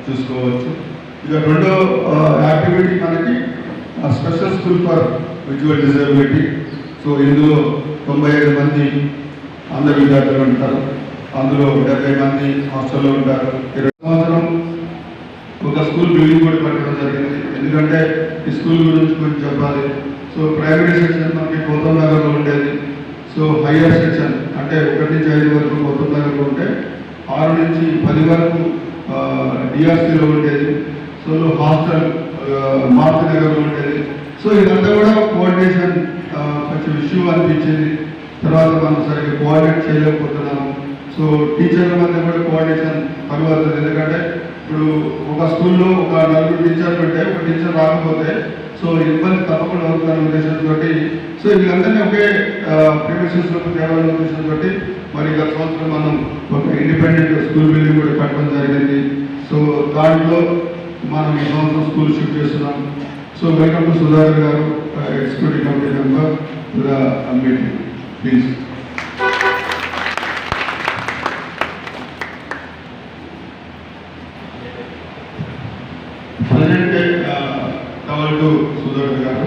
చూసుకోవచ్చు. ఇక రెండో యాక్టివిటీ మనకి special school for visual disability. So ఇందులో 95 మంది అందరు విద్యార్థులు ఉంటారు. అందులో 70 మంది హాస్టల్లో ఉంటారు. 20 సంవత్సరం ఒక స్కూల్ బిల్డింగ్ కూడా కట్టడం జరిగింది. ఎందుకంటే ఈ స్కూల్ గురించి కొంచెం చెప్పాలి. సో ప్రైమరీ సెక్షన్ మనకి గౌతమ్ నగర్లో ఉండేది. సో హయ్యర్ సెక్షన్ అంటే 1 నుంచి 5 వరకు గౌతమ్ నగర్లో ఉంటే 6 నుంచి 10 వరకు డిఆర్సీలో ఉండేది. సో హాస్టల్ మారుతి నగర్లో ఉండేది. సో ఇదంతా కూడా కోఆర్డినేషన్ కొంచెం ఇష్యూ అనిపించింది. తర్వాత మనం సరిగ్గా కోఆర్డినేట్ చేయలేకపోతున్నాము. సో టీచర్ల మధ్య కూడా కోఆర్డినేషన్ పర్వాలేదు. ఎందుకంటే ఇప్పుడు ఒక స్కూల్లో ఒక 4 టీచర్లు ఉంటే ఒక టీచర్ రాకపోతే సో ఇబ్బంది తప్పకుండా అవుతున్న ఉద్దేశంతో సో వీళ్ళందరినీ ఒకే ప్రిమిసెస్లోకి తేవాలనే ఉద్దేశంతో మరి గత సంవత్సరం మనం ఒక ఇండిపెండెంట్ స్కూల్ బిల్డింగ్ కూడా కట్టడం జరిగింది. సో దాంట్లో మనం ఈ సంవత్సరం స్కూల్ షిఫ్ట్ చేస్తున్నాం. సో వెల్కమ్ టు సుధాకర్ గారు, executive committee member to the meeting please. Sudhakar గారు.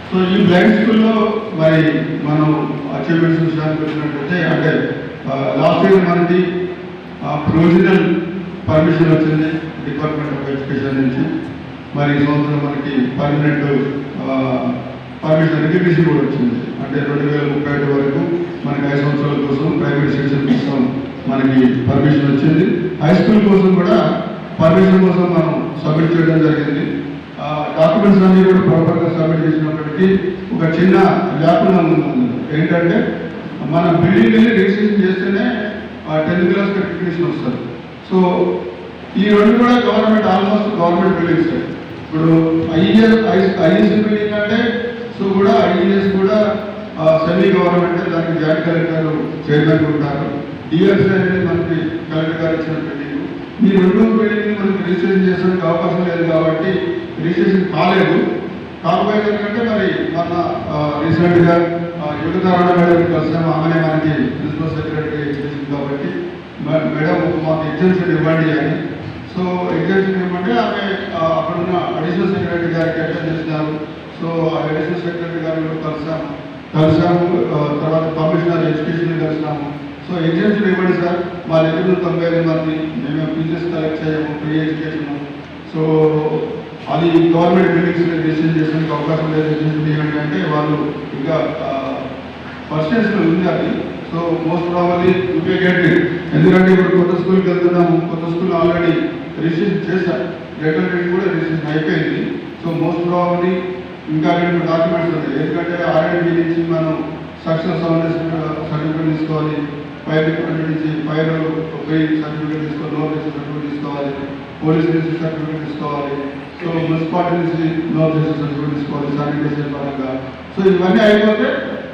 సో ఈ బ్లైండ్ స్కూల్లో మరి మనం అచీవ్మెంట్స్ విషయానికి వచ్చినట్లయితే అంటే లాస్ట్ ఇయర్ మనకి ప్రొవిజనల్ పర్మిషన్ వచ్చింది డిపార్ట్మెంట్ ఆఫ్ ఎడ్యుకేషన్ నుంచి. మరి ఈ సంవత్సరం మనకి పర్మనెంట్ పర్మిషన్ రికగ్నిషన్ కూడా వచ్చింది. అంటే 2031 వరకు మనకి 5 సంవత్సరాల కోసం ప్రైమరీ సెక్షన్ కోసం మనకి పర్మిషన్ వచ్చింది. హై స్కూల్ కోసం కూడా పర్మిషన్ కోసం మనం సబ్మిట్ చేయడం జరిగింది. డాక్యుమెంట్స్ అన్నీ కూడా ప్రాపర్గా సబ్మిట్ చేసినప్పటికీ ఒక చిన్న లేకుండా ఉంది. ఏంటంటే మన బిల్డింగ్ వెళ్ళి రిజిస్ట్రేషన్ చేస్తేనే 10th క్లాస్ రికగ్నిషన్ వస్తుంది. సో ఈ రెండు కూడా గవర్నమెంట్ ఆల్మోస్ట్ గవర్నమెంట్ బిల్డింగ్స్. ఇప్పుడు ఐఈఎస్ బిల్డింగ్ అంటే సో కూడా ఐఈఎస్ కూడా సెమీ గవర్నమెంట్, దానికి జాయింట్ కలెక్టర్ చైర్మన్ ఉంటారు. డిఆర్సీ అనేది మనకి కలెక్టర్ గారు ఇచ్చిన బిల్డింగ్. ఈ 2 బిల్డింగ్ మనకి రిజిస్ట్రేషన్ చేసడానికి అవకాశం లేదు కాబట్టి రిజిస్ట్రేషన్ కాలేదు. కాకపోతే ఏంటంటే మరి మన రీసెంట్గా యుగతారణ మేడం కలిసాము. ఆమెనే మనకి ప్రిన్సిపల్ సెక్రటరీ చేసింది కాబట్టి మేడం మాకు ఎగ్జామ్షన్ ఇవ్వండి అని. సో ఎగ్జామ్షన్ ఇవ్వమంటే ఆమె అక్కడున్న అడిషనల్ సెక్రటరీ గారికి అటెండ్ చేసినారు. సో ఆ అడిషనల్ సెక్రటరీ గారు కలిసాము. తర్వాత కమిషనర్ ఎడ్యుకేషన్ కలిసినాము. సో ఎగ్జామ్షన్ ఇవ్వండి సార్, మా దగ్గర 95 మంది, మేము ఫీజెస్ కలెక్ట్ చేయము, ఫ్రీ ఎడ్యుకేషన్. సో అది గవర్నమెంట్ బిల్డింగ్స్ రిజిస్ట్రేషన్ చేయడానికి అవకాశం లేదు, రిజిస్ట్రేషన్ ఇవ్వండి అంటే వాళ్ళు ఇంకా పర్సెంట్స్లో ఉంది అది. So most probably UP get. ఎందుకంటే ఇప్పుడు కొత్త స్కూల్కి వెళ్తున్నాము, కొత్త స్కూల్ ఆల్రెడీ రిజిస్ట్రేషన్ చేశారు, లెటర్ రీడింగ్ కూడా రిజిస్ట్రేషన్ అయిపోయింది. సో మోస్ట్ ప్రాబబ్లీ ఇంకా 2 డాక్యుమెంట్స్ ఉన్నాయి. ఎందుకంటే ఆర్ఎండ్బి నుంచి మనం సక్సెస్ సర్టిఫికేట్ తీసుకోవాలి, ఫైర్ డిపార్ట్మెంట్ నుంచి ఫైర్ సర్టిఫికేట్ తీసుకోవాలి, నో సర్టిఫికేట్ తీసుకోవాలి, పోలీస్ నుంచి సర్టిఫికేట్ తీసుకోవాలి, సో మున్సిపాలిటీ నుంచి నో సర్టిఫికేట్ తీసుకోవాలి శానిటేషన్ పరంగా. సో ఇవన్నీ అయిపోతే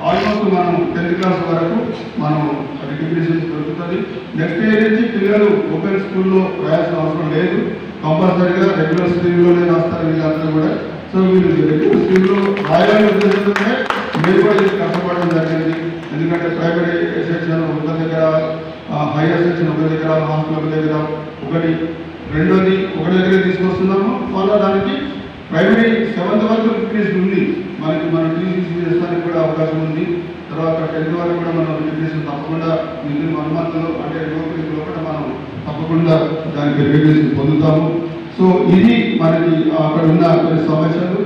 ఆల్మోస్ట్ మనం 10th క్లాస్ వరకు మనం రికగ్నిషన్ దొరుకుతుంది. నెక్స్ట్ ఇయర్ నుంచి పిల్లలు ఓపెన్ స్కూల్లో రాయాల్సిన అవసరం లేదు, కంపల్సరీగా రెగ్యులర్ స్ట్రీమ్లోనే రాస్తారు వీళ్ళందరూ కూడా. సో వీళ్ళు రెగ్యులర్ స్ట్రీమ్లో రాయాలని ఉద్దేశంతో మీరు కూడా కష్టపడడం జరిగింది. ఎందుకంటే ప్రైమరీ సెక్షన్ ఒక దగ్గర, హైయర్ సెక్షన్ ఒక దగ్గర, హాస్టల్ ఒక దగ్గర, రెండోది ఒక దగ్గర తీసుకొస్తున్నాము. మళ్ళీ దానికి ప్రైమరీ 7th వరకు రికగ్నిషన్ ఉంది మనకి, మనం టీసీసీ చేస్తానికి కూడా అవకాశం ఉంది. తర్వాత 10th వరకు కూడా మనం రికగ్నిషన్ తప్పకుండా మిగిలిన 1 monthలో అంటే లోపలిలో కూడా మనం తప్పకుండా దానికి రికగ్నిషన్ పొందుతాము. సో ఇది మనకి అక్కడ ఉన్న కొన్ని సమస్యలు.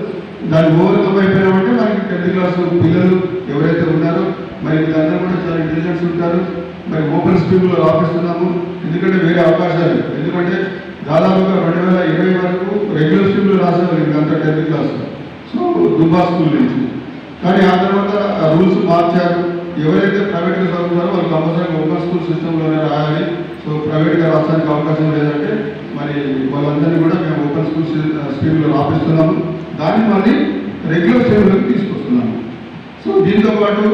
దాన్ని ఓవర్కమ్ అయిపోయినామంటే మనకి 10th క్లాస్ పిల్లలు ఎవరైతే ఉన్నారో మరి వీళ్ళందరూ కూడా చాలా ఇంటెలిజెన్స్ ఉంటారు. మరి ఓపెన్ స్కూల్లో రాపిస్తున్నాము, ఎందుకంటే వేరే అవకాశాలు. ఎందుకంటే దాదాపుగా 2020 వరకు రెగ్యులర్ స్కూల్లో రాసేవారు వీళ్ళంతా 10th క్లాస్. సో దుబ్బా స్కూల్ నుంచి. కానీ ఆ తర్వాత రూల్స్ మార్చారు. ఎవరైతే ప్రైవేట్గా చదువుతున్నారో వాళ్ళు కంపల్సరీగా ఓపెన్ స్కూల్ సిస్టంలోనే రాయాలి. సో ప్రైవేట్గా రాసడానికి అవకాశం లేదంటే మరి వాళ్ళందరినీ కూడా మేము ఓపెన్ స్కూల్ స్కీమ్లో రాపిస్తున్నాము. దాన్ని మళ్ళీ రెగ్యులర్ స్కూల్లోకి తీసుకొస్తున్నాము. సో దీంతోపాటు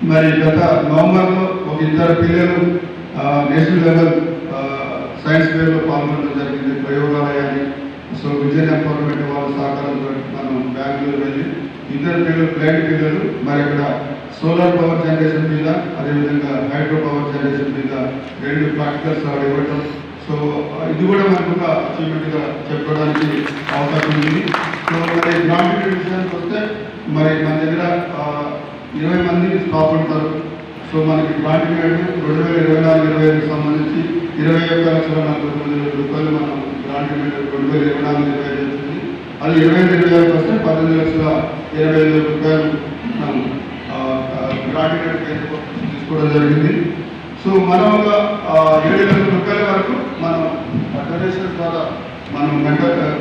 మరి గత నవంబర్లో ఒక 2 పిల్లలు నేషనల్ లెవెల్ సైన్స్ ఫేర్లో పాల్గొనడం జరిగింది, ప్రయోగాలయాన్ని. సో విజన్ ఎంపవర్మెంట్ వాళ్ళ సహకారంతో మనం బెంగళూరు వెళ్ళి 2 పిల్లలు బ్లైండ్ పిల్లలు మరి అక్కడ సోలార్ పవర్ జనరేషన్ మీద, అదేవిధంగా హైడ్రో పవర్ జనరేషన్ మీద 2 ప్రాక్టికల్స్ ఇవ్వటం. సో ఇది కూడా మనకు ఒక అచీవ్మెంట్గా చెప్పుకోవడానికి అవకాశం ఉంది. సో మరి గ్రాంట్ విషయానికి వస్తే మరి మన దగ్గర 20 మంది స్టాఫ్ ఉంటారు. సో మనకి గ్రాంట్ 2024-25 సంబంధించి 21,49,00,000 రూపాయలు మనం గ్రాంట్ 2024-25 వచ్చింది. అది 25-26 వస్తే 18,80,000 రూపాయలు మనం గ్రాంట్ తీసుకోవడం జరిగింది. సో మనం ఒక 7,00,000 రూపాయల వరకు మనం డొనేషన్ ద్వారా మనం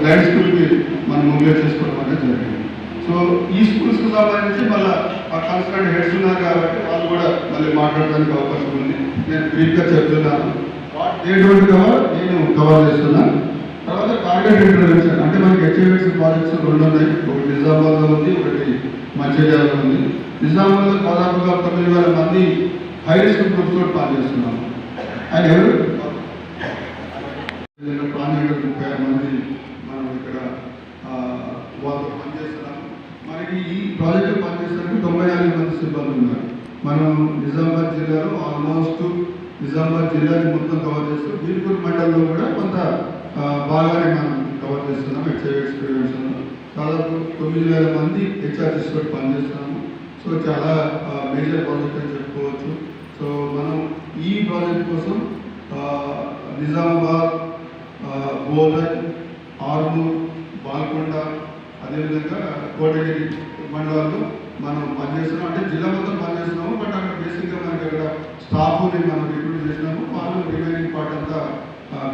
బ్లైండ్ స్కూల్కి మనం మొబిలైజ్ చేసుకోవడం అనేది జరిగింది. సో ఈ స్కూల్స్కి సంబంధించి మళ్ళీ ఆ కన్సల్టెంట్ హెడ్స్ ఉన్నారు కాబట్టి వాళ్ళు కూడా మళ్ళీ మాట్లాడడానికి అవకాశం ఉంది. నేను బ్రీఫ్గా చెప్తున్నాను. ఏంటంటే కవర్ నేను కవర్ చేస్తున్నాను. తర్వాత టార్గెట్ ఇంటర్వెన్షన్ అంటే మనకి హెచ్ఐవిఎస్ ప్రాజెక్ట్స్ 2 ఉన్నాయి. ఒకటి నిజామాబాద్లో ఉంది, ఒకటి మంచిర్యాలలో ఉంది. నిజామాబాద్లో దాదాపుగా 9,000 మంది హై రిస్క్ గ్రూప్స్ తోటి పనిచేస్తున్నాము. ఆయన ఎవరు 12,30 మంది మనం ఇక్కడ వాళ్ళతో పనిచేస్తున్నాము. మనకి ఈ ప్రాజెక్టు పనిచేసరికి 94 మంది సిబ్బంది ఉన్నారు. మనం నిజామాబాద్ జిల్లాలో ఆల్మోస్ట్ నిజామాబాద్ జిల్లాని మొత్తం కవర్ చేస్తూ బీర్పూర్ మండలంలో కూడా కొంత బాగానే మనం కవర్ చేస్తున్నాం. హెచ్ఐవిఎస్ ప్రివెన్షన్ దాదాపు 9,000 మంది హెచ్ఆర్టీస్ తోటి పనిచేస్తున్నాము. సో చాలా మేజర్ ప్రాజెక్ట్ అని చెప్పుకోవచ్చు. సో మనం ఈ ప్రాజెక్ట్ కోసం నిజామాబాద్, బోధన్, ఆర్మూర్, బాల్కొండ, అదేవిధంగా కోటగిరి మండలాల్లో మనం పనిచేస్తున్నాం. అంటే జిల్లా మొత్తం పనిచేస్తున్నాము. బట్ అక్కడ బేసిక్గా మనకి అక్కడ స్టాఫ్ని మనం రిక్రూట్ చేసినాము. వాళ్ళు రిమైనింగ్ పార్ట్ అంతా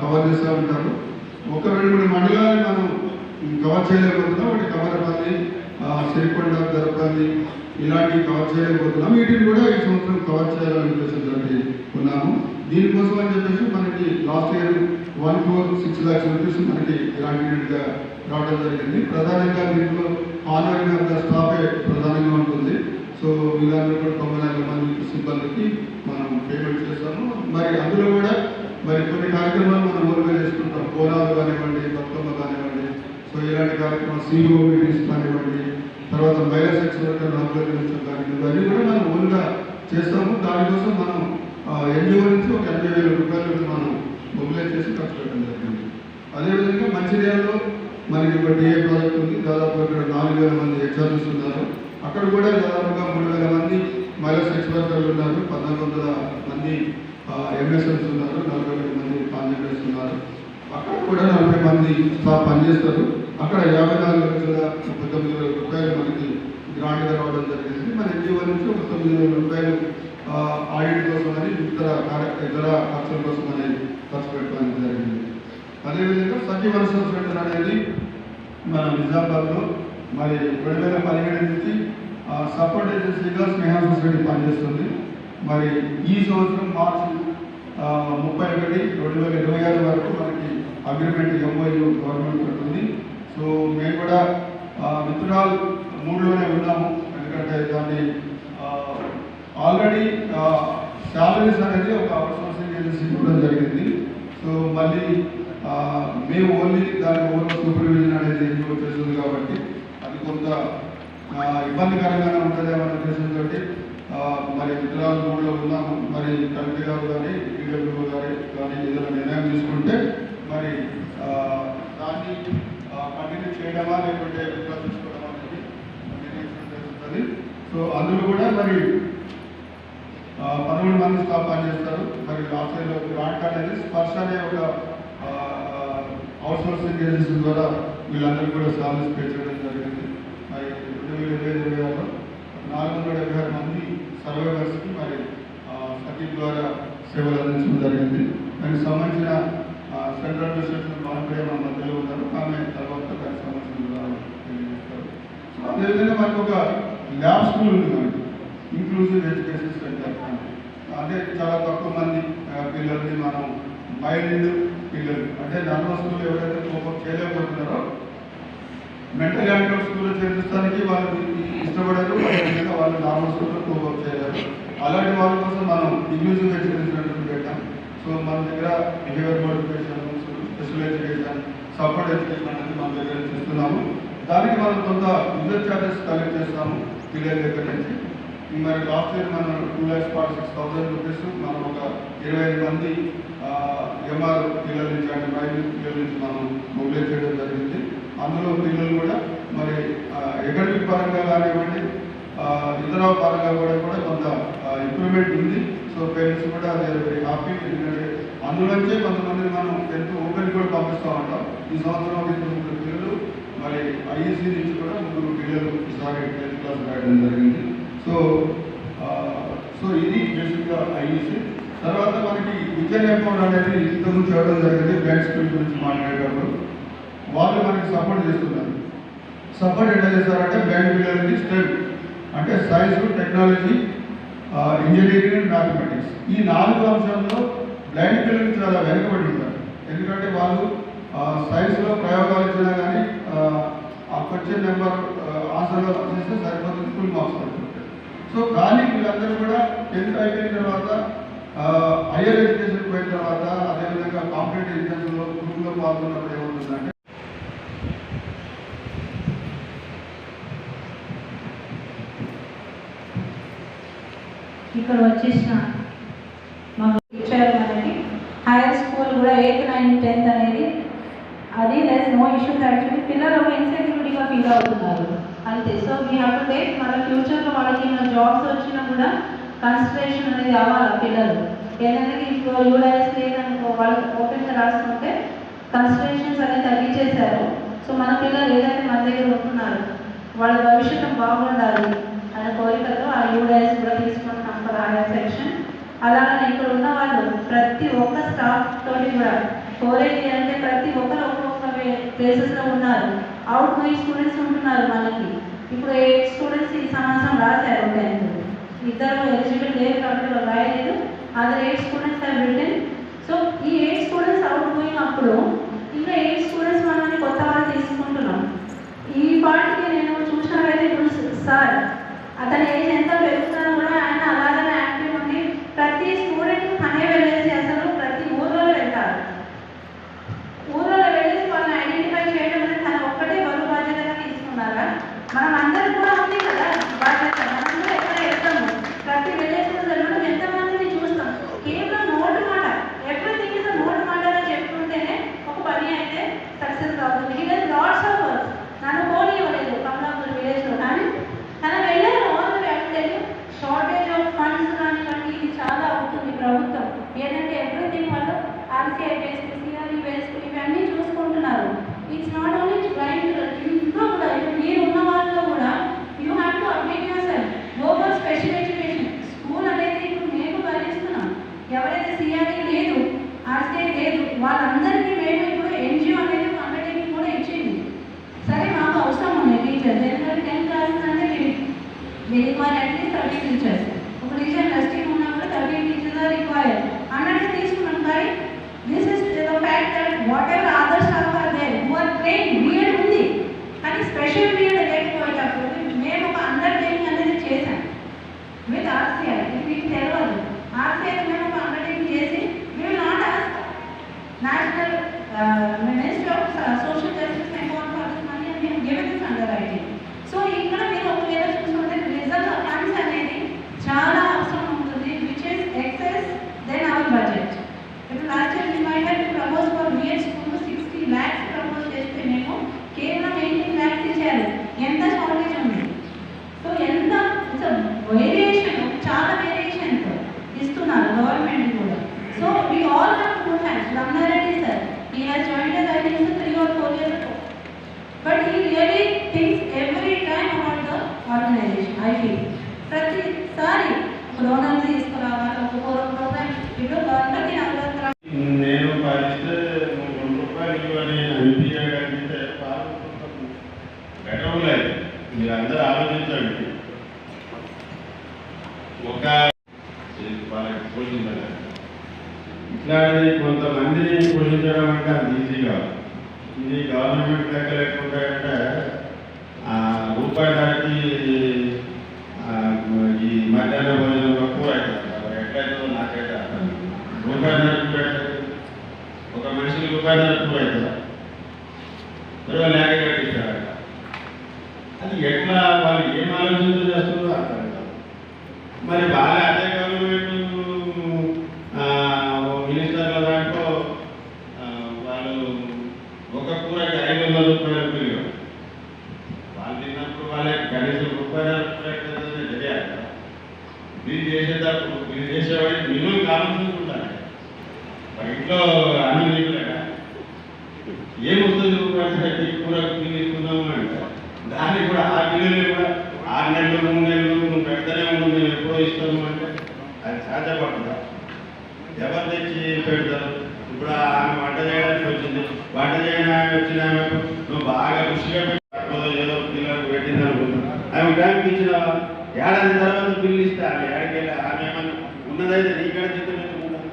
కవర్ చేస్తూ ఉంటారు. ఒక 2-3 మండలాన్ని మనం కవర్ చేయలేకపోతున్నాం. ఒకటి కమరపల్లి, సిరికొండ, దర్పల్లి ఇలాంటివి కవర్ చేయలేకపోతున్నాం. వీటిని కూడా ఈ సంవత్సరం కవర్ చేయాలని ఉద్దేశంతో ఉన్నాము. దీనికోసం అని చెప్పేసి మనకి లాస్ట్ ఇయర్ 1,06 lakhs రూపీస్ మనకి గ్రాంటెడ్గా రావడం జరిగింది. ప్రధానంగా దీంట్లో ఆనరింగ్ ఆఫ్ ద స్టాఫే ప్రధానంగా ఉంటుంది. సో వీళ్ళందరూ కూడా 94 మంది సిబ్బందికి మనం పేమెంట్ చేస్తాము. మరి అందులో కూడా మరి కొన్ని కార్యక్రమాలు మనం ఊరుగా చేసుకుంటాం. బోనాలు కానివ్వండి, బతుకమ్మ కానివ్వండి, సో ఇలాంటి కార్యక్రమాలు సిఓ మీటింగ్స్ కానివ్వండి, తర్వాత మహిళా సెక్స్ వర్కర్ అభివృద్ధి కానివ్వండి, ఇవన్నీ కూడా మనం ఊరుగా చేస్తాము. దానికోసం మనం ఎన్జిఓ నుంచి ఒక 80,000 రూపాయలు మనం మొబిలైజ్ చేసి ఖర్చు పెట్టడం జరిగింది. అదేవిధంగా మంచిర్యాలలో మనకి ఒక డిఏ ప్రాజెక్ట్ ఉంది. దాదాపు ఇక్కడ 4,000 మంది హెచ్ఆర్ఎస్ ఉన్నారు. అక్కడ కూడా దాదాపుగా 3,000 మంది మహిళా సెక్స్ వర్కర్లు ఉన్నారు. 1,400 మంది ఎంఎస్ఎన్స్ ఉన్నారు. 40 మంది కాంట్రాక్టర్స్ ఉన్నారు. అక్కడ కూడా 40 మంది స్టాఫ్ పనిచేస్తారు. అక్కడ 54,39,000 రూపాయలు మనకి గ్రాంట్గా రావడం జరిగింది. మన ఎన్జిఓ నుంచి ఒక 9,000 రూపాయలు ఆడిట్ కోసం అని ఇతర ఖర్చుల కోసం అనేది ఖర్చు పెట్టడం జరిగింది. అదేవిధంగా సచివలస సెంటర్ అనేది మన నిజామాబాద్లో మరి 2017 నుంచి సపోర్ట్ ఏజెన్సీగా స్నేహ సొసైటీ పనిచేస్తుంది. మరి ఈ సంవత్సరం మార్చి 31, 2026 వరకు మనకి అగ్రిమెంట్ ఎంఓయూ గవర్నమెంట్ ఉంటుంది. సో మేము కూడా విత్తనాలు 3లోనే ఉన్నాము. ఎందుకంటే దాన్ని ఆల్రెడీ శాలరీస్ అనేది ఒక అవుట్సోర్సింగ్ ఏజెన్సీ ఇవ్వడం జరిగింది. సో మళ్ళీ మేము ఓన్లీ దాని ఓవర్ సూపర్విజన్ అనేది చేస్తుంది కాబట్టి అది కొంత ఇబ్బందికరంగానే ఉంటుందేమన్న ఉద్దేశంతో మరి విత్తనాలు 3లో ఉన్నాము. మరి కమిటీ గారు కానీ ఈడబ్ల్యూ గారు కానీ ఏదైనా నిర్ణయం తీసుకుంటే మరి దాన్ని కంటిన్యూ చేయడమా లేకుంటే విత్డ్రా తీసుకోవడమా అనేది నిర్ణయించడం జరుగుతుంది. సో అందులో కూడా మరి 11 మంది స్టాఫ్ పనిచేస్తారు. మరి లాస్ట్ ఇయర్లో గ్రాంట్ అనేది స్పర్శ అనే ఒక అవుట్సోర్సింగ్ ఏజెన్సీ ద్వారా వీళ్ళందరూ కూడా సాలరీస్ పే చేయడం జరిగింది. మరి 2025-26లో 476 మంది సర్వైవర్స్కి మరి సఖీ ద్వారా సేవలు అందించడం జరిగింది. దానికి సంబంధించిన సెంట్రల్ అడ్మినిస్ట్రేషన్ బాగుంటే మన మధ్యలో ఉన్నారు. ఆమె తర్వాత దానికి సంబంధించిన తెలియజేస్తారు. సో అదేవిధంగా మనకు ఒక ల్యాబ్ స్కూల్ ఉంది. మనకి ఇంక్లూజివ్ ఎడ్యుకేషన్ సెంటర్ అంటే చాలా తక్కువ మంది పిల్లల్ని మనం మైల్డ్ పిల్లలు అంటే నార్మల్ స్కూల్ ఎవరైతే కోపం చేయలేకపోతున్నారో మెంటల్ హ్యాండిక్యాప్ స్కూల్లో చేర్చడానికి వాళ్ళు ఇష్టపడారు. వాళ్ళు నార్మల్ స్కూల్లో కోపం చేయలేరు. అలాంటి వాళ్ళ కోసం మనం ఇంక్లూజివ్ ఎడ్యుకేషన్ సెంటర్ పెట్టాం. సో మన దగ్గర behaviour modification, special education, support education అనేది మన దగ్గర చేస్తున్నాము. దానికి మనం కొంత యూజర్ చార్జెస్ కలెక్ట్ చేస్తాము పిల్లల దగ్గర నుంచి. మరి లాస్ట్ ఇయర్ మనం 2,46,000 రూపీస్ మనం ఒక 25 మంది ఎంఆర్ పిల్లల నుంచి అంటే ప్రైవేట్ పిల్లల నుంచి మనం మొబిలైజ్ చేయడం జరిగింది. అందులో పిల్లలు కూడా మరి ఎకడమిక్ పరంగా కానివ్వండి ఇతర పరంగా కూడా కొంత ఇంప్రూవ్మెంట్ ఉంది. సో పేరెంట్స్ కూడా అదే హ్యాపీ. ఎందుకంటే అందులోంచే కొంతమంది మనం 10th ఓపెన్ కూడా పంపిస్తూ ఉంటాం. ఈ సంవత్సరం ఒక 3 పిల్లలు మరి ఐఈసీ నుంచి కూడా 3 పిల్లలు ఈసారి 10th క్లాస్ రాయడం జరిగింది. సో ఇది బేసిక్గా ఐఈసీ. తర్వాత మనకి విజన్ అకౌంట్ అనేది ఇంతకుముందు చేయడం జరిగింది. బ్లైండ్ స్కూల్ గురించి మాట్లాడేటప్పుడు వాళ్ళు మనకి సపోర్ట్ చేస్తున్నారు. సపోర్ట్ ఎట్లా చేస్తారంటే బ్లైండ్ పిల్లలకి స్టెమ్ అంటే science, technology, engineering and mathematics ఈ 4 అంశాల్లో బ్లైండ్ పిల్లలకి చాలా వెనుకబడి ఉంటారు. ఎందుకంటే వాళ్ళు సైన్స్లో ప్రయోగాలు ఇచ్చినా కానీ ఆ క్వశ్చన్ నెంబర్ ఆన్సర్లో చేస్తే సరిపోతుంది, ఫుల్ మార్క్స్ పడుతుంటాయి. సో కానీ వీళ్ళందరూ కూడా 10th అయిపోయిన తర్వాత హైయర్ ఎడ్యుకేషన్ పోయిన తర్వాత అదేవిధంగా కాంపిటేటివ్ ఎగ్జామ్స్లో గ్రూప్లో పాల్గొన్నప్పుడు ఏమవుతుందంటే ఇక్కడ వచ్చేసిన మాకు టీచర్ అనేది హైయర్ స్కూల్ కూడా 8th, 9th, 10th అనేది అది దట్ నో ఇష్యూస్. యాక్చువల్లీ పిల్లలు ఒక ఇన్సెక్యూరిటీగా ఫీల్ అవుతున్నారు అంతే. So we have to take మన ఫ్యూచర్లో వాళ్ళకి జాబ్స్ వచ్చినా కూడా కన్సిడరేషన్ అనేది అవ్వాలి పిల్లలు. ఏదైనా ఇప్పుడు యూడైఎస్ లేదనుకో వాళ్ళకి ఓపెన్గా రాసుకుంటే కన్సిడరేషన్స్ అనేది తగ్గించేశారు. సో మన పిల్లలు ఏదైతే మన దగ్గర ఉంటున్నారు వాళ్ళ భవిష్యత్తు బాగుండాలి అనే కోరికతో ఆ యూడైఎస్ కూడా తీసుకుంటున్నాం ఫర్ హైయర్ సెక్షన్. అలాగే ఇక్కడ ఉన్న వాళ్ళు ప్రతి ఒక్క స్టాఫ్ తోటి కూడా కోరేది అంటే ప్రతి ఒక్కరు ఒక్కొక్క ప్లేసెస్లో ఉన్నారు. అవుట్ గోయింగ్ స్టూడెంట్స్ ఉంటున్నారు మనకి. ఇప్పుడు 8 స్టూడెంట్స్ ఈ సంవత్సరం రాశారు 10th. 2 ఎలిజిబుల్ లేరు కాబట్టి వాళ్ళు రాయలేదు. Other 8 students have written. So ఈ 8 స్టూడెంట్స్ అవుట్ గోయింగ్ అప్పుడు ఇంకా 8 స్టూడెంట్స్ మనల్ని కొత్త వాళ్ళు తీసుకుంటున్నాం. ఈ పార్ట్కి నేను చూసినట్లయితే ఇప్పుడు సార్ అతని ఏజ్ ఎంత పెరుగుతున్నా కూడా ఆయన అలాగనే యాక్టివ్ ఉండి ప్రతి స్టూడెంట్ తనే వెళ్ళేసి అసలు ప్రతి ఊర్లో వెళ్తారు. ఊర్లో వెళ్ళేసి వాళ్ళని ఐడెంటిఫై చేయడం అనేది తన ఒక్కటే బరువు బాధ్యతగా తీసుకున్నారా? మనం అందరం కూడా ఉంది కదా బాధ్యత. మనం కూడా ఎక్కడ వెళ్తాము ప్రతి విలేజ్లో వెళ్ళడం ఎంతమందిని చూస్తాం. కేవలం నోటు మాట ఎవ్రీథింగ్ ఇస్ నోటు మాటగా చెప్పుకుంటేనే ఒక పని అయితే సక్సెస్ అవుతుంది. It is lots of works. నన్ను పోనీ ఇవ్వలేదు కమలాపూర్ విలేజ్లో, కానీ తన వెళ్ళారు షార్టేజ్ ఆఫ్ ఫండ్స్ కానివ్వండి ఇది చాలా అవుతుంది ప్రభుత్వం. ఏదంటే ఎవ్రీథింగ్ వాళ్ళు ఆర్సీఐ బేస్డ్, సిఆర్ఈ బేస్డ్ ఇవన్నీ చూసుకుంటున్నారు. It's not only blind. ఇంట్లో కూడా మీరు ఉన్న వాళ్ళలో కూడా you have to update your self. Go for special education. School అనేది ఇప్పుడు మేము భరిస్తున్నాం. ఎవరైతే సిఆర్ఈ లేదు, ఆర్సీఐ లేదు వాళ్ళందరికీ మేము ఇప్పుడు ఎన్జిఓ అనేది అండర్టేకింగ్ కూడా ఇచ్చింది. సరే మాకు అవసరం ఉన్నాయి టీచర్స్. ఎందుకంటే 10th క్లాసెస్ అంటే రిక్వైర్ అట్లీస్ట్ 30 టీచర్స్. ఒక టీచర్ నర్సింగ్ ఉన్నా కూడా 30 టీచర్స్ ఆర్ రిక్వైర్డ్ అన్నట్టు తీసుకున్నాం. కానీ this is the fact that whatever other staff are there who are train BEd ఉంది కానీ స్పెషల్ బీఎడ్ లేకపోయేటప్పుడు మేము ఒక అండర్టేకింగ్ అనేది చేశాం విత్ ఆర్సీఐ. ఇది మీకు తెలియదు. ఆర్సీఐ మేము ఒక అండర్టేకింగ్ చేసి మేము not ask national ministry of social justice account for this money and మేము గివెన్ దిస్ అండర్టేకింగ్. సో ఇక్కడ మీరు ఒకవేళ చూసుకుంటే రిజర్వ్ ఫండ్స్ అనేది చాలా అవసరం ఉంటుంది which is excess than our budget. ఇప్పుడు last year reminder propose for BEd school 60 lakhs propose చేస్తే మేము కేవలం 18 lakhs ఇచ్చారు. ఎంత షార్టేజ్ ఉంది. సో ఎంత వేరియేషన్, చాలా వేరియేషన్స్ ఇస్తున్నారు గవర్నమెంట్ కూడా. So we all have two hands. Ramana Reddy sir he has joined us I think 3 or 4 years ago. But he really thinks every time about the organization. I feel ప్రతిసారి donors తీసుకురావాలి ఒక programme. ఇప్పుడు government నేను పాలిస్తే 2 రూపాయలు అని అనిపించగలిగితే better లేదు. మీరందరూ ఆలోచించండి. ఒక పోషించాలి. ఇట్లాంటి కొంతమందిని పోషించడం అంటే అంత ఈజీగా ఇది గవర్నమెంట్ దగ్గర లేకుండా అంటే రూపాయి ధరకి ఈ మధ్యాహ్న భోజనంలో కూర అవుతుంది. ఎట్లయితుందో నాకైతే అర్థం. రూపాయి ధర కూర అవుతుంది. ఒక మనిషికి రూపాయి ధర కూర అవుతుందా? మరి వాళ్ళు లేక కట్టించారట. అది ఎట్లా వాళ్ళు ఏం ఆలోచనలు చేస్తుందో అర్థం కాదు. మరి వాళ్ళ అదే గవర్నమెంట్ మినిస్టర్ల దాంట్లో వాళ్ళు ఒక కూరకి 500 రూపాయలు బిల్లు వాళ్ళు తిన్నప్పుడు వాళ్ళకి కనీసం రూపాయలు తెలియాలి కదా. బిల్ చేసేటప్పుడు బిల్ చేసేవాడికి మినిమం కామన్ సెన్స్ ఉండాలి. ఇంట్లో అన్నం లేకుండా ఏమొస్తుంది రూపాయలు కూరకు బిల్లు ఇస్తున్నాము అంటే దానికి కూడా ఆ బిల్లుని కూడా 6 నెలలు 3 నెలలు నువ్వు పెడతానే ఉండు, మేము ఎప్పుడో ఇస్తాము అంటే అది సాధ్యపడుతుందా? ఎవరు తెచ్చి పెడతారు? ఇప్పుడు ఆమె వంట చేయడానికి వచ్చింది, వంట చేయడానికి వచ్చిన ఆమెకు నువ్వు బాగా రుచిగా పెట్టి ఏదో పిల్లలకు పెట్టింది అనుకుంటున్నావు. ఆమె టైంకి ఇచ్చిన ఏడాది తర్వాత బిల్లు ఇస్తే ఆమె ఏడాదికి ఆమె ఏమన్నా ఉన్నదైతే నీకాడ జీతం ఎందుకు ఉండదు?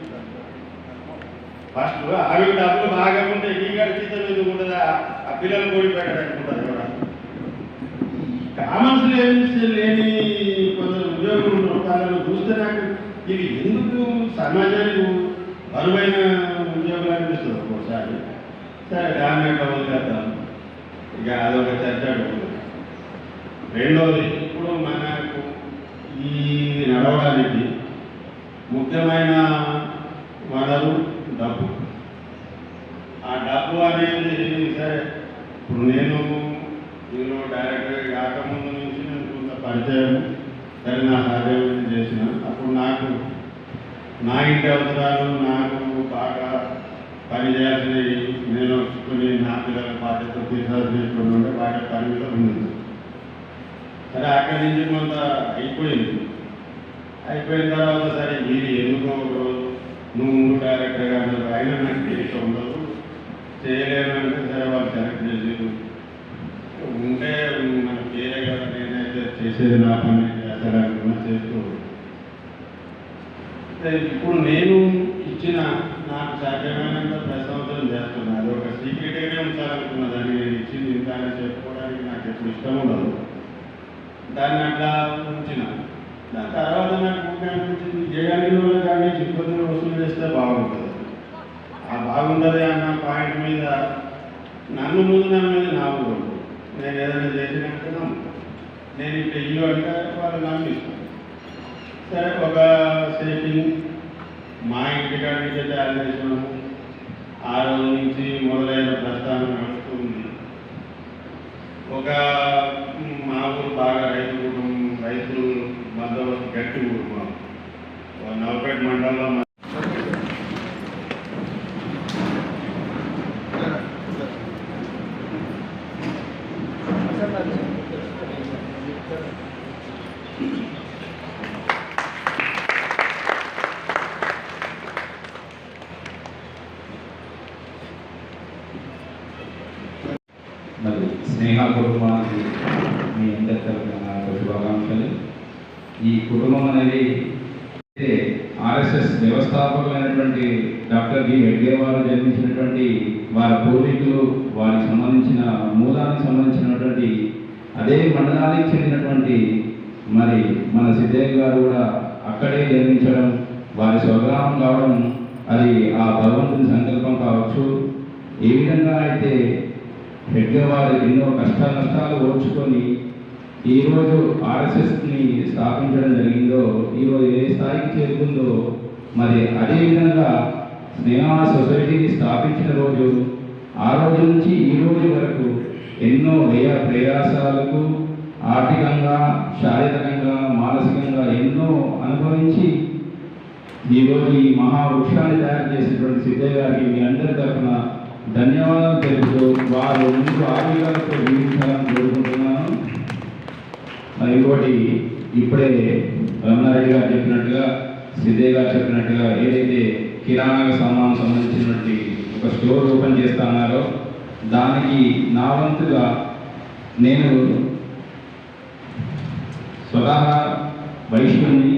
ఫస్ట్ ఆమెకు డబ్బులు బాగా ఉంటే నీకాడ జీతం ఎందుకు ఉండదా? ఆ పిల్లలు కోడి పెట్టడానికి ఉంటుంది కదా. కామన్స్ లేని కొందరు ఉద్యోగులు వాళ్ళను చూస్తే నాకు ఇవి ఎందుకు సమాజానికి బరువైన ఉద్యోగులు అనిపిస్తుంది ఒక్కోసారి. సరే దాన్ని వదిలేద్దాం, ఇక అదొక చర్చ. రెండవది, ఇప్పుడు మనకు ఈ నడవడానికి ముఖ్యమైన వనరు డబ్బు. ఆ డబ్బు అనేది సరే ఇప్పుడు నేను ఇందులో డైరెక్టర్ కాకముందు నుంచి నేను కొంత పరిచయం సరే నా సాధ్యం చేసిన అప్పుడు నాకు నా ఇంటి అవసరాలు నాకు బాగా పని చేయాల్సినవి నేను కొన్ని నా పిల్లల బాధ్యత తీర్చాల్సినటువంటి ఉంటే బాగా పనిలో ఉంది. సరే అక్కడి నుంచి కొంత అయిపోయిన తర్వాత సరే మీరు ఎందుకో నువ్వు డైరెక్టర్గా అయినా నాకు తెలిసి ఉండదు చేయలేను అంటే సరే వాళ్ళు సెలెక్ట్ చేసి ఉంటే మనకు వేరే కదా నేనైతే చేసేది నా పని చేస్తాడనుకున్నా చేస్తూ. ఇప్పుడు నేను ఇచ్చిన నాకు సాధ్యమైనంత ప్రశంసలు చేస్తున్నాను. అది ఒక సీక్రెట్గానే ఉంచాలనుకున్నా. దాన్ని నేను ఇచ్చింది ఇంత అని చెప్పుకోవడానికి నాకు ఎప్పుడు ఇష్టం ఉండదు. దాన్ని అట్లా ఉంచిన. దాని తర్వాత నాకు అనిపించింది జయగారిలో కానీ చిక్కుతున్న వసూలు చేస్తే బాగుంటుంది. ఆ బాగుంటుంది అన్న పాయింట్ మీద నన్ను ముందు నా మీద నాకు నేను ఏదైనా చేసినట్టు నమ్ముతాను. నేను ఇట్లా ఇల్లు అంటే వాళ్ళు నమ్మిస్తాను. సరే ఒక సేవింగ్ మా ఇంటికాడ నుంచి తయారు చేసినాము. ఆ రోజు నుంచి మొదలైన ప్రస్థానం నడుస్తుంది. ఒక మా ఊరు బాగా రైతులు బందోబస్తు గట్టి ఊరు. మా నవపేట మండలంలో మరి స్నేహ కుటుంబానికి మీ అందరి తరఫున శుభాకాంక్షలు. ఈ కుటుంబం అనేది ఆర్ఎస్ఎస్ వ్యవస్థాపకులైనటువంటి డాక్టర్ బి హెగ్డే వారు జన్మించినటువంటి వారి పూర్వీకులు వారికి సంబంధించిన మూలానికి సంబంధించినటువంటి అదే మండలానికి చెందినటువంటి మరి మన సిద్ధయ్య గారు కూడా అక్కడే జన్మించడం, వారి స్వగ్రామం కావడం అది ఆ భగవంతుని సంకల్పం కావచ్చు. ఏ విధంగా అయితే హెగ్డే వారు ఎన్నో నష్టాలు ఓర్చుకొని ఈరోజు ఆర్ఎస్ఎస్ని స్థాపించడం జరిగిందో, ఈరోజు ఏ స్థాయికి చేరుకుందో, మరి అదేవిధంగా స్నేహ సొసైటీని స్థాపించిన రోజు ఆ రోజు నుంచి ఈ రోజు వరకు ఎన్నో ప్రయాసాలకు ఆర్థికంగా, శారీరకంగా, మానసికంగా ఎన్నో అనుభవించి ఈరోజు ఈ మహావృక్షాన్ని తయారు చేసినటువంటి సిద్ధయ్య గారికి మీ అందరి తరఫున ధన్యవాదాలు తెలుపుతూ వారు ముందు ఆరోగ్యాలతో జీవించాలని కోరుకుంటున్నాను. మరి ఇంకోటి ఇప్పుడే రమణారెడ్డి గారు చెప్పినట్టుగా, సిద్ధయ్య గారు చెప్పినట్టుగా ఏదైతే కిరాణా సామాను సంబంధించినటువంటి ఒక స్టోర్ ఓపెన్ చేస్తున్నారో దానికి నా వంతుగా నేను స్వతహా వైశ్యుని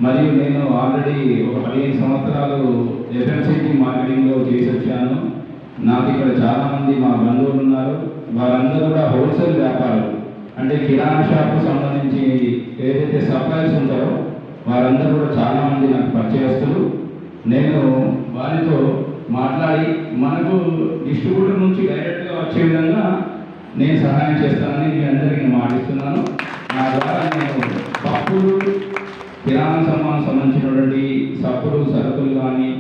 మరియు నేను ఆల్రెడీ ఒక 15 సంవత్సరాలు ఎఫ్ఎంసీజీ మార్కెటింగ్లో చేసి వచ్చాను. నాకు ఇక్కడ చాలామంది మా బంధువులు ఉన్నారు. వారందరూ కూడా హోల్సేల్ వ్యాపారులు, అంటే కిరాణా షాప్కు సంబంధించి ఏదైతే సప్లైస్ ఉంటారో వారందరూ కూడా చాలామంది నాకు పరిచయస్తులు. నేను వారితో మాట్లాడి మనకు డిస్ట్రిబ్యూటర్ నుంచి డైరెక్ట్గా వచ్చే విధంగా నేను సహాయం చేస్తానని మీ అందరికీ మాటిస్తున్నాను. నా ద్వారా నేను పప్పులు కిరాణా సంబంధించినటువంటి సబ్బులు సరుకులు కానీ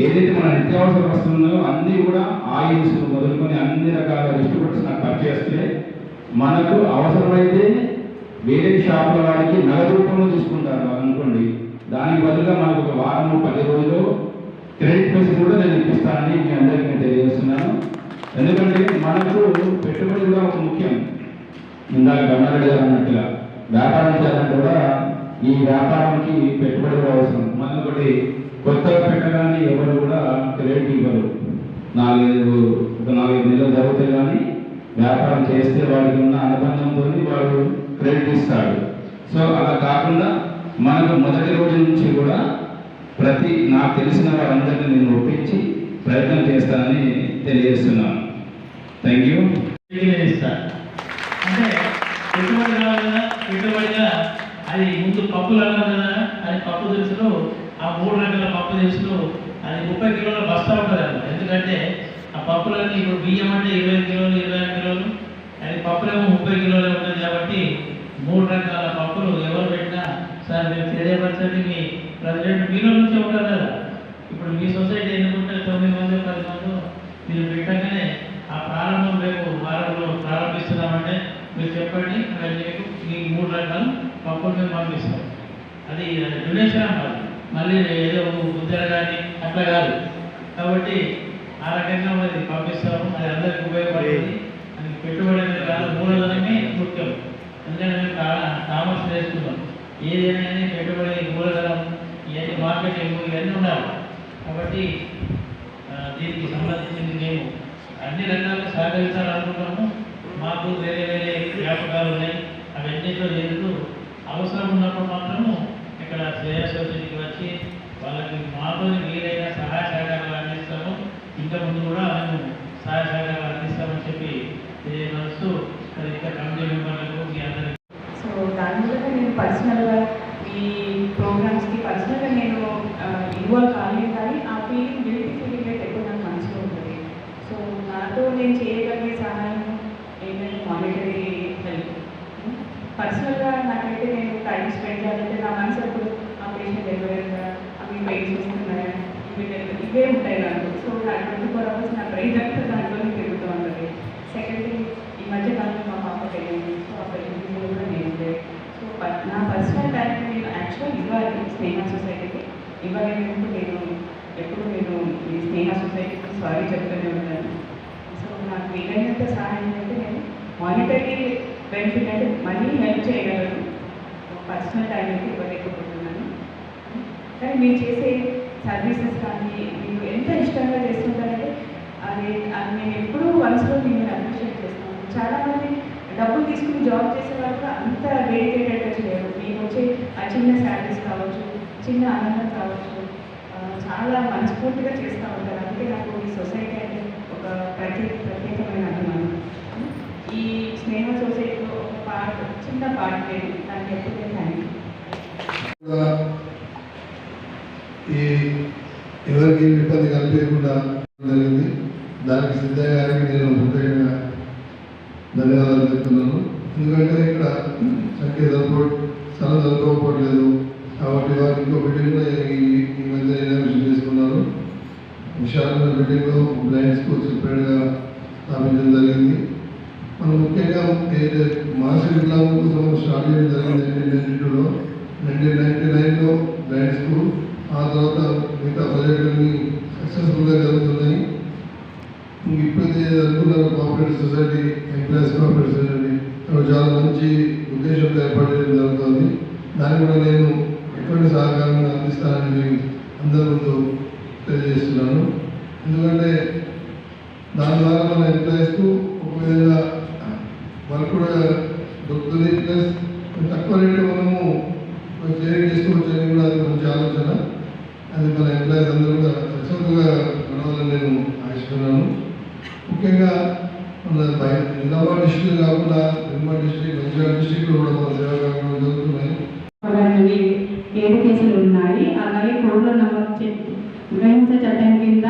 ఏదైతే మన నిత్యావసర వస్తువులు ఉన్నాయో అన్నీ కూడా ఆయిల్స్ మొదలుకొని అన్ని రకాల డిస్ట్రిబ్యూటర్స్ నాకు పర్చేస్తే మనకు అవసరమైతే వేరే షాపుల వాడికి నగదు రూపంలో తీసుకుంటారు అనుకోండి, దానికి బదులుగా మనకు ఒక వారం 10 రోజులు క్రెడిట్ ఫెసిలిటీ కూడా నేను ఇప్పిస్తానని మీ అందరికీ నేను తెలియజేస్తున్నాను. ఎందుకంటే మనకు పెట్టుబడి కూడా ఒక ముఖ్యం. ఇందాక గమనారెడ్డి గారు అన్నట్టుగా వ్యాపారం చేయాలంటే కూడా ఈ వ్యాపారానికి పెట్టుబడి కూడా అవసరం. మనం ఒకటి కొత్తగా పెట్టగానే ఎవరు కూడా క్రెడిట్ ఇవ్వరు. 4-5 నెలలు జరిగితే కానీ వ్యాపారం చేస్తే వాడికి ఉన్న అనుబంధంతో వాడు క్రెడిట్ ఇస్తాడు. సో అలా కాకుండా మనకు మొదటి రోజు నుంచి కూడా నాకు తెలిసిన వారందరినీ నేను ఒప్పించి ప్రయత్నం చేస్తానని తెలియజేస్తున్నాను. Thank you. అంటే పెట్టుబడి కావాలి కదా, పెట్టుబడిగా అది ముందు పప్పులు అన్నారు కదా, అది పప్పు దినుసులు, ఆ 3 రకాల పప్పు దినుసులు అది 30 కిలోల బస్తా ఉంటుంది అన్నమాట. ఎందుకంటే ఆ పప్పులన్నీ ఇప్పుడు బియ్యం అంటే 20 కిలోలు 25 కిలోలు, అది పప్పులేమో 30 కిలోలే ఉంటుంది. కాబట్టి 3 రకాల పప్పులు ఎవరు పెట్టినా సార్ మీరు తెలియపరచండి. మీ ప్రెసిడెంట్ మీలో నుంచి ఉంటారు కదా, ఇప్పుడు మీ సొసైటీ ఎన్నుకుంటే 9 మంది 10 మంది మీరు పెట్టగానే ఆ ప్రారంభం రేపు వారంలో ప్రారంభిస్తున్నామంటే మీరు చెప్పండి, మీ 3 రకాలు పప్పులు మేము పంపిస్తాం. అది డొనేషన్ అన్నది, మళ్ళీ ఏదో ముద్ర కానీ అట్లా కాదు. కాబట్టి ఆ రకంగా మరి పంపిస్తాము. అది అందరికీ ఉపయోగపడేది. అది పెట్టుబడి అనేది కాదు, మూలధనమే ముఖ్యం. ఎందుకంటే మేము కామర్స్ నేర్చుకున్నాం. ఏదైనా కానీ పెట్టుబడి, మూలధనం, ఇవన్నీ మార్కెటింగ్ ఇవన్నీ ఉండాలి. కాబట్టి దీనికి సంబంధించింది మేము అన్ని రకాలుగా సహకరించాలనుకుంటాము. మాకు వేరే వేరే వ్యాపకాలు ఉన్నాయి, అవన్నింటిలో చేస్తూ అవసరం ఉన్నప్పుడు మాత్రము ఇక్కడ శ్రేయ సొసైటీకి వచ్చి వాళ్ళకి మాతో వీలైన సహాయ సహకారాలు అందిస్తాము. ఇంకా ముందు కూడా మేము సహాయ సహకారాలు అందిస్తామని చెప్పి తెలియజేస్తూ ఇక్కడ కమిటీ మెంబర్లకు మీ అందరికీ. సో దానివల్ల నేను పర్సనల్గా ఈ ప్రోగ్రామ్స్కి పర్సనల్గా నేను ఇన్వాల్వ్ కాలేదు, కానీ ఆ ఫీలింగ్ గిల్టీ ఫీలింగ్ అయితే ఎక్కువ నాకు మనసులో ఉంటుంది. సో నాతో నేను చేయగలిగే సహాయం ఏంటంటే మానిటరీ హెల్ప్. పర్సనల్గా నాకైతే నేను టైం స్పెండ్ చేయాలంటే నా మనసు ఎప్పుడు ఆ పేషెంట్ ఎవరైనా అవి వెయిట్ చేస్తున్నాయా ఇవే ఉంటాయి నాకు. సో నా 24 hours నా బ్రెయిన్ అంతా దాంట్లోనే తిరుగుతూ ఉంటుంది. సెకండ్ థింగ్, ఈ మధ్య కాలంలో మా పాప పెళ్ళింది. సో ఆ పెళ్ళింది కూడా నేను. సో నా పర్సనల్ టైం నేను యాక్చువల్ ఇవ్వాలి స్నేహ సొసైటీకి ఇవ్వలేనప్పుడు నేను ఈ స్నేహ సొసైటీకి సారీ చెప్తూనే ఉన్నాను. సో నాకు వీలైనంత సహాయం అయితే నేను మానిటరీ బెనిఫిట్ అంటే మనీ హెల్ప్ చేయగలను, పర్సనల్ టైం అయితే ఇవ్వలేకపోతున్నాను. కానీ మీరు చేసే సర్వీసెస్ కానీ మీరు ఎంత ఇష్టంగా చేస్తుంటారంటే అది నేను ఎప్పుడూ మనసులో మిమ్మల్ని అప్రిషియేట్ చేస్తాను. చాలామంది డబ్బులు తీసుకుని జాబ్ చేసే వాళ్ళు కూడా అంత డెడికేటెడ్గా చేయరు. మీకు వచ్చే ఆ చిన్న శాలరీస్ కావచ్చు, చిన్న ఆనందం కావచ్చు, చాలా మనస్ఫూర్తిగా చేస్తూ ఉంటారు. అందుకే నాకు ఈ సొసైటీ అంటే ఒక ప్రత్యేకమైన అభిమానం. ఈ స్నేహ సొసైటీలో ఒక చిన్న పార్ట్ లేదు, దానికి ఎప్పుడైతే థ్యాంక్ యూ. ఈ ఎవరికి ఇబ్బంది కలిపేయకుండా జరిగింది. దానికి సిద్ధయ్య గారికి నేను హృదయంగా ధన్యవాదాలు చెప్తున్నాను. ఎందుకంటే ఇక్కడ సంఖ్య స్థలం సరిపోవట్లేదు కాబట్టి వారికి ఇంకో బిల్డింగ్ కూడా ఈ మధ్య ఇనాగ్రేషన్ చేసుకున్నారు. విశాలమైన బిల్డింగ్లో బ్లైండ్ స్కూల్ సెపరేట్గా స్థాపించడం జరిగింది. మనం ముఖ్యంగా మానసిక వికలాంగుల కోసం స్టార్ట్ చేయడం జరిగింది 1992లో. 1999లో బ్లైండ్ స్కూల్, ఆ తర్వాత మిగతా ప్రాజెక్టులన్నీ సక్సెస్ఫుల్గా జరుగుతున్నాయి. ఇప్పుడైతే అనుకున్నారు cooperative society, employees cooperative society చాలా మంచి ఉద్దేశంతో ఏర్పడడం జరుగుతుంది. దాన్ని కూడా నేను ఎటువంటి సహకారాన్ని అందిస్తానని అందరి ముందు తెలియజేస్తున్నాను. ఎందుకంటే దాని ద్వారా మన ఎంప్లాయీస్కు ఒక విధంగా వర్క్ కూడా దొరుకుతుంది, ప్లస్ తక్కువ రేట్లో మనము షేరింగ్ చేసుకోవచ్చని కూడా అది మంచి ఆలోచన. అది మన ఎంప్లాయీస్ అందరూ కూడా సక్సెస్ఫుల్గా గడవాలని నేను ఆశిస్తున్నాను. ముఖ్యంగా మన నిజామాబాద్ డిస్ట్రిక్ట్ కాకుండా నిర్మల్ డిస్ట్రిక్ట్, మంచిర్యాల డిస్ట్రిక్ట్లో కూడా మన సేవా కార్యక్రమాలు జరుగుతున్నాయి. 7 కేసులు ఉన్నాయి. అలాగే కోర్టులో గ్రహించ చట్టం కింద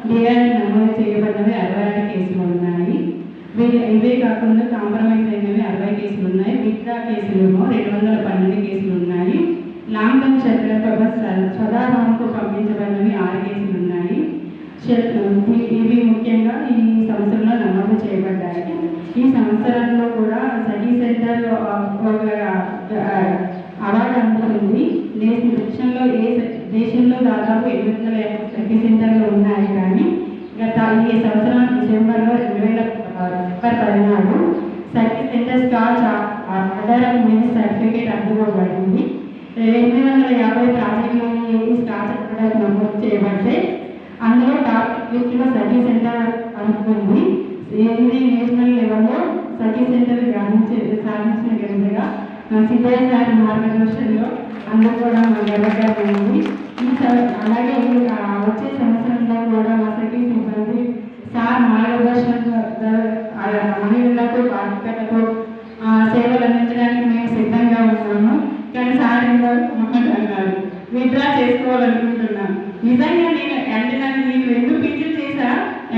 డిఆర్ నమోదు చేయబడినవి 66 కేసులు ఉన్నాయి. ఇవే కాకుండా కాంప్రమైజ్ అయినవి 60 కేసులు ఉన్నాయి. విత్డ్రా కేసులు 212 కేసులు ఉన్నాయి. లాంగ్ సంవత్సరంలో కూడా సఖీ సెంటర్ ఒక అవార్డు అందుకుంది. దేశంలో దాదాపు 850 సఖీ సెంటర్లు ఉన్నాయి. కానీ ఈ సంవత్సరం డిసెంబర్లో 2016 Sakhi centre stars order of merit certificate అందుకోబడింది. 850 ప్రాజెక్టులు ఈ స్టార్స్ ఆర్డర్ నమోదు చేయబడితే అందులో టాప్ లిస్టులో సఖీ సెంటర్ అందుకుంది. ఇది నేషనల్ లెవెల్లో సఖీ సెంటర్ సాధించిన ఘనతగా సిద్ధయ్య సార్ మార్గదర్శనంలో అందుకోవడం గర్వకారణమైంది. అలాగే వచ్చే సంవత్సరంలో కూడా మా సఖీ సిబ్బంది సార్ మార్గదర్శనంలో మహిళలకు బాధ్యతతో సేవలు అందించడానికి మేము సిద్ధంగా ఉన్నాము. కానీ సార్ అన్నారు విత్డ్రా చేసుకోవాలనుకుంటున్నాను. నిజంగా నేను 2 పీజీలు చేశా,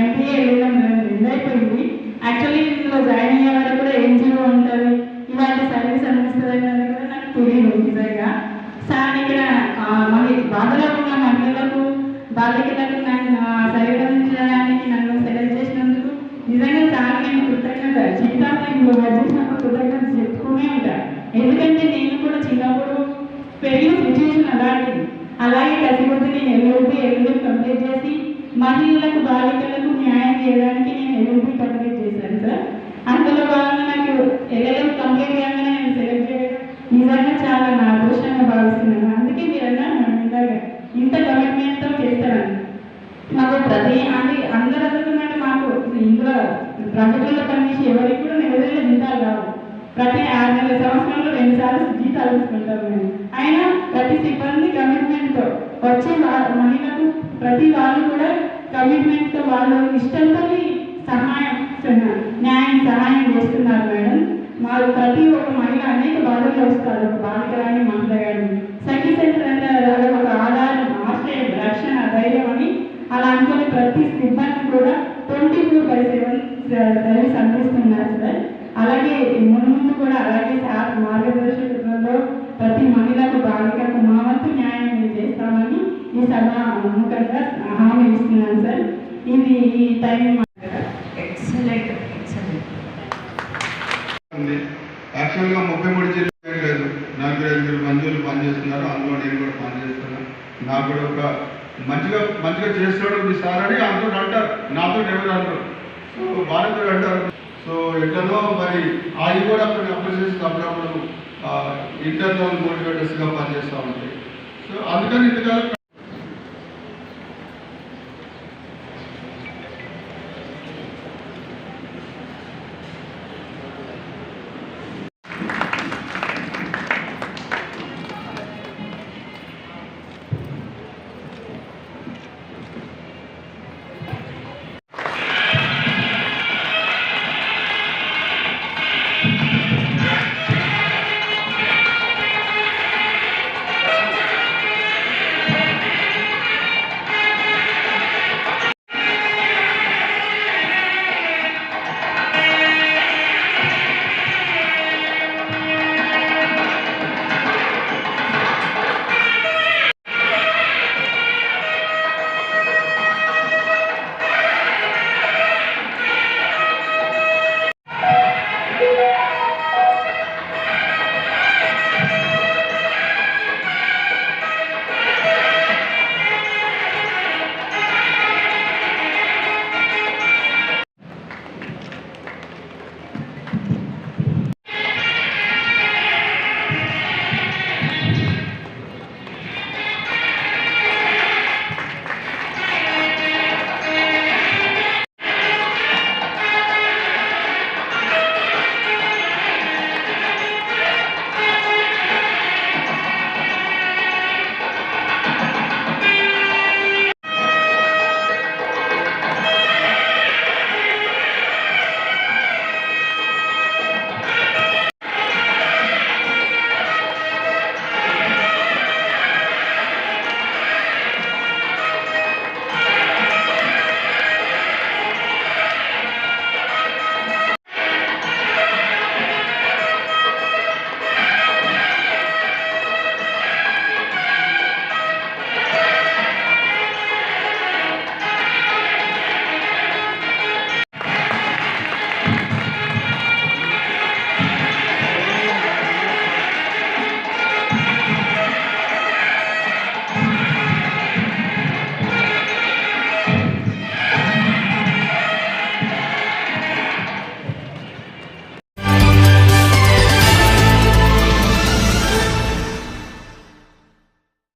MBA వెళ్ళడం 2 అయిపోయింది. యాక్చువల్లీ ఇందులో జాయిన్ అయ్యే వరకు కూడా NGO ఉంటుంది, ఇలాంటి సర్వీస్ అందిస్తుంది అనేది కూడా నాకు తెలియదు. నిజంగా సార్ ఇక్కడ బాధలో ఉన్న మహిళలకు బాలికలకు నన్ను సరిగమించడానికి నన్ను సెలెక్ట్ చేసినందుకు నిజంగా సార్ నేను కృతజ్ఞత జీవితాంతంలో చేసినప్పుడు కృతజ్ఞత చెప్పుకునే ఉంటాను. ఎందుకంటే నేను కూడా చిన్నప్పుడు పెరిగిన సిచ్యువేషన్ అలాంటిది. అలాగే కసిపోతే నేను ఎల్ఎల్బి కంప్లీట్ చేసి మహిళలకు బాలికలకు న్యాయం చేయడానికి నేను ఎల్ఎల్బి కంప్లీట్ చేశాను సార్. అందులో భాగంగా నాకు ఎల్ఎల్ఎం కంప్లీట్ చేయగానే నేను సెలెక్ట్ చేయడం నిజంగా చాలా నా అదృష్టంగా భావిస్తున్నాను. అందుకే మీరన్నా ఇంత కమిట్మెంట్తో చేస్తారని మాకు అందరూ అనుకున్నట్టు మాకు ఇందులో ప్రాజెక్టుల్లో పనిచేసి ఎవరికి కూడా నెలవేళ్ళ జీతాలు రావు. ప్రతి 6 నెలల సంవత్సరంలో 2 సార్లు జీతాలు తీసుకుంటాం మేము. అయినా ప్రతి సిబ్బంది కమిట్మెంట్తో వచ్చే మహిళలకు ప్రతి వాళ్ళు కూడా కమిట్మెంట్తో వాళ్ళు ఇష్టంతో సహాయం చేస్తున్నారు మేడం. ప్రతి ఒక్క మహిళ అనేక బాధలు వస్తారు, ఒక బాలిక కానీ మహిళ కానీ. సఖీ సెంటర్ అంటే ఒక ఆధారం, ఆశ్రయం, రక్షణ, ధైర్యం అని అలా అనుకుని ప్రతి సిబ్బంది కూడా 24/7 సర్వీస్ అందిస్తున్నారు సార్. అలాగే ముందు కూడా అలాగే సార్ మార్గదర్శకంలో ప్రతి మహిళకు బాలికకు మా వంతు న్యాయం చేస్తామని ఈ సభ ముఖంగా హామీ ఇస్తున్నాను సార్. ఇది ఈ టైం ఎక్సలెంట్. యాక్చువల్గా 33 జిల్లాలు లేదు, 4-5 మంజూలు పనిచేస్తున్నారు. అందులో నేను కూడా పనిచేస్తున్నాను. నాకు కూడా ఒక మంచిగా చేస్తాడు మీ సార్ అని అందరూ అంటారు, నాతో ఎవరు అంటారు. సో వాళ్ళతో అంటారు. సో ఎట్లనో మరి అవి కూడా కొన్ని అప్రిసియేషన్ అప్పుడప్పుడు ఇంటర్నల్ మోటివేటర్స్గా పనిచేస్తూ ఉంటాయి. సో అందుకని ఇంతకాలం